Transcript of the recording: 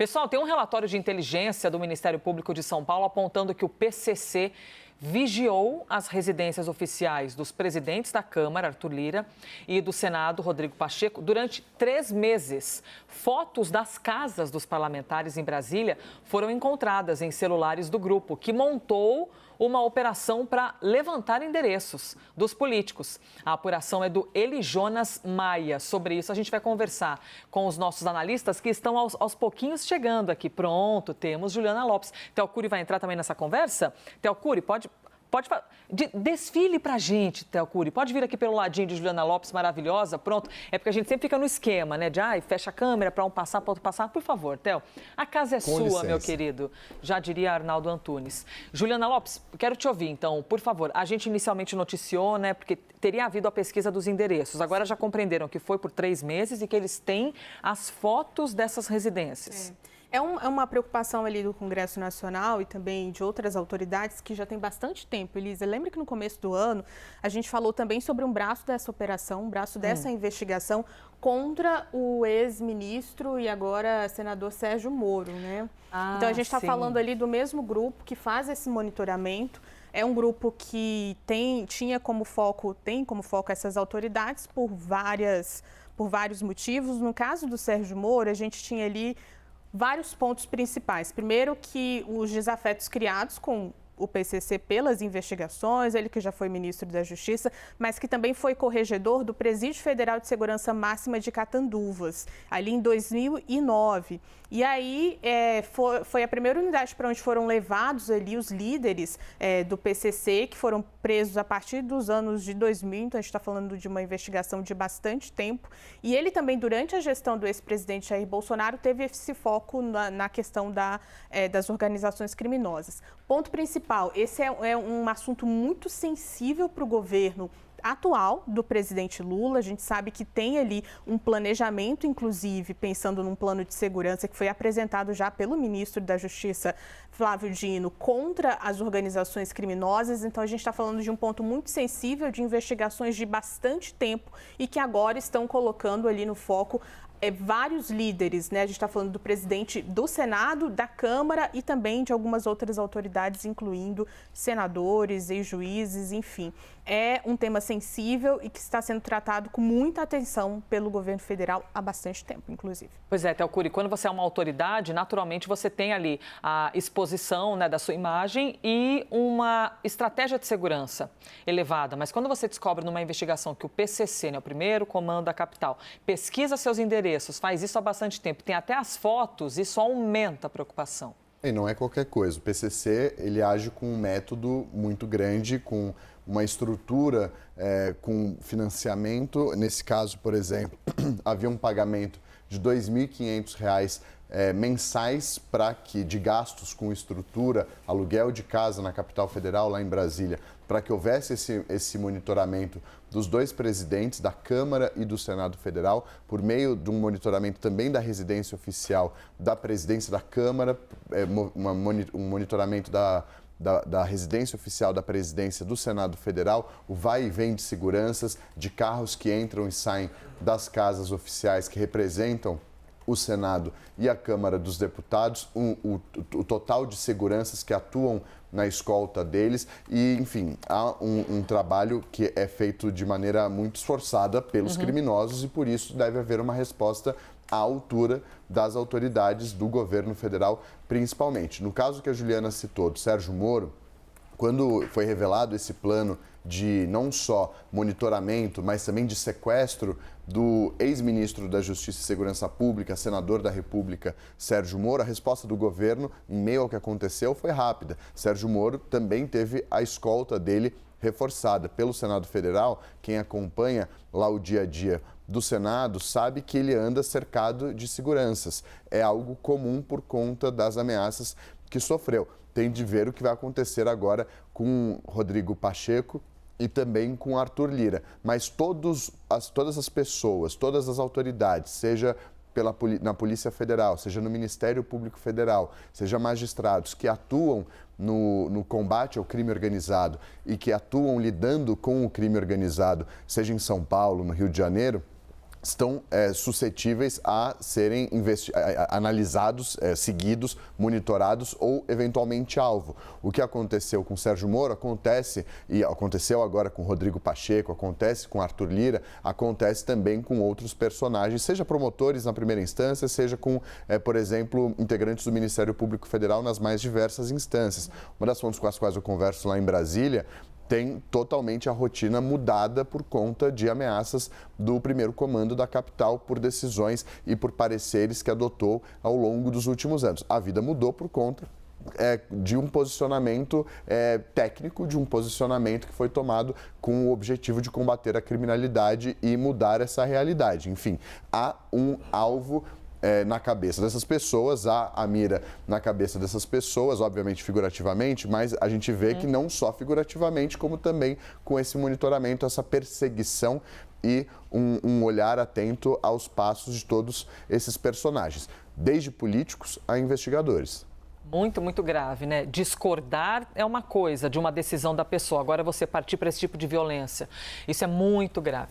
Pessoal, tem um relatório de inteligência do Ministério Público de São Paulo apontando que o PCC vigiou as residências oficiais dos presidentes da Câmara, Arthur Lira, e do Senado, Rodrigo Pacheco, durante 3 meses. Fotos das casas dos parlamentares em Brasília foram encontradas em celulares do grupo, que montou uma operação para levantar endereços dos políticos. A apuração é do Eli Jonas Maia. Sobre isso, a gente vai conversar com os nossos analistas que estão aos pouquinhos chegando aqui. Pronto, temos Juliana Lopes. Theo Cury vai entrar também nessa conversa? Theo Cury, pode desfile pra gente, Theo Cury. Pode vir aqui pelo ladinho de Juliana Lopes, maravilhosa. Pronto. É porque a gente sempre fica no esquema, né? De fecha a câmera para um passar, para outro passar. Por favor, Theo. A casa é sua, licença, meu querido. Já diria Arnaldo Antunes. Juliana Lopes, quero te ouvir, então, por favor. A gente inicialmente noticiou, né? Porque teria havido a pesquisa dos endereços. Agora já compreenderam que foi por 3 meses e que eles têm as fotos dessas residências. É uma preocupação ali do Congresso Nacional e também de outras autoridades que já tem bastante tempo, Elisa. Lembra que no começo do ano a gente falou também sobre um braço dessa operação, um braço dessa investigação contra o ex-ministro e agora senador Sérgio Moro, né? Então a gente está falando ali do mesmo grupo que faz esse monitoramento. É um grupo que tem como foco essas autoridades por vários motivos. No caso do Sérgio Moro, a gente tinha ali vários pontos principais. Primeiro, que os desafetos criados com o PCC pelas investigações, ele que já foi ministro da Justiça, mas que também foi corregedor do Presídio Federal de Segurança Máxima de Catanduvas, ali em 2009. E aí foi a primeira unidade para onde foram levados ali os líderes do PCC, que foram presos a partir dos anos de 2000, então a gente está falando de uma investigação de bastante tempo. E ele também, durante a gestão do ex-presidente Jair Bolsonaro, teve esse foco na questão das organizações criminosas. Ponto principal, esse é um assunto muito sensível para o governo atual do presidente Lula. A gente sabe que tem ali um planejamento, inclusive, pensando num plano de segurança que foi apresentado já pelo ministro da Justiça, Flávio Dino, contra as organizações criminosas. Então, a gente está falando de um ponto muito sensível, de investigações de bastante tempo e que agora estão colocando ali no foco vários líderes, né? A gente está falando do presidente do Senado, da Câmara e também de algumas outras autoridades, incluindo senadores e juízes, enfim. É um tema sensível e que está sendo tratado com muita atenção pelo governo federal há bastante tempo, inclusive. Pois é, Theo Cury, quando você é uma autoridade, naturalmente você tem ali a exposição, né, da sua imagem e uma estratégia de segurança elevada. Mas quando você descobre numa investigação que o PCC, né, o primeiro comando da capital, pesquisa seus endereços, faz isso há bastante tempo, tem até as fotos, isso aumenta a preocupação. E não é qualquer coisa. O PCC, ele age com um método muito grande, com uma estrutura, com financiamento. Nesse caso, por exemplo, havia um pagamento de R$ 2.500 mensais de gastos com estrutura, aluguel de casa na capital federal, lá em Brasília, para que houvesse esse monitoramento dos 2 presidentes da Câmara e do Senado Federal, por meio de um monitoramento também da residência oficial da presidência da Câmara, um monitoramento da residência oficial da presidência do Senado Federal, o vai e vem de seguranças, de carros que entram e saem das casas oficiais que representam o Senado e a Câmara dos Deputados, o total de seguranças que atuam na escolta deles e, enfim, há um trabalho que é feito de maneira muito esforçada pelos criminosos e, por isso, deve haver uma resposta à altura das autoridades do governo federal, principalmente. No caso que a Juliana citou, do Sérgio Moro, quando foi revelado esse plano de não só monitoramento, mas também de sequestro do ex-ministro da Justiça e Segurança Pública, senador da República, Sérgio Moro, a resposta do governo, em meio ao que aconteceu, foi rápida. Sérgio Moro também teve a escolta dele reforçada pelo Senado Federal. Quem acompanha lá o dia a dia do Senado sabe que ele anda cercado de seguranças. É algo comum por conta das ameaças que sofreu. Tem de ver o que vai acontecer agora com Rodrigo Pacheco e também com Arthur Lira. Mas todas as pessoas, todas as autoridades, seja na Polícia Federal, seja no Ministério Público Federal, seja magistrados que atuam no combate ao crime organizado e que atuam lidando com o crime organizado, seja em São Paulo, no Rio de Janeiro, estão suscetíveis a serem analisados, seguidos, monitorados ou eventualmente alvo. O que aconteceu com Sérgio Moro acontece, e aconteceu agora com Rodrigo Pacheco, acontece com Arthur Lira, acontece também com outros personagens, seja promotores na primeira instância, seja com, por exemplo, integrantes do Ministério Público Federal nas mais diversas instâncias. Uma das fontes com as quais eu converso lá em Brasília tem totalmente a rotina mudada por conta de ameaças do primeiro comando da capital por decisões e por pareceres que adotou ao longo dos últimos anos. A vida mudou por conta de um posicionamento técnico, de um posicionamento que foi tomado com o objetivo de combater a criminalidade e mudar essa realidade. Enfim, há um alvo na cabeça dessas pessoas, há a mira na cabeça dessas pessoas, obviamente figurativamente, mas a gente vê que não só figurativamente, como também com esse monitoramento, essa perseguição e um olhar atento aos passos de todos esses personagens, desde políticos a investigadores. Muito, muito grave, né? Discordar é uma coisa de uma decisão da pessoa, agora você partir para esse tipo de violência. Isso é muito grave.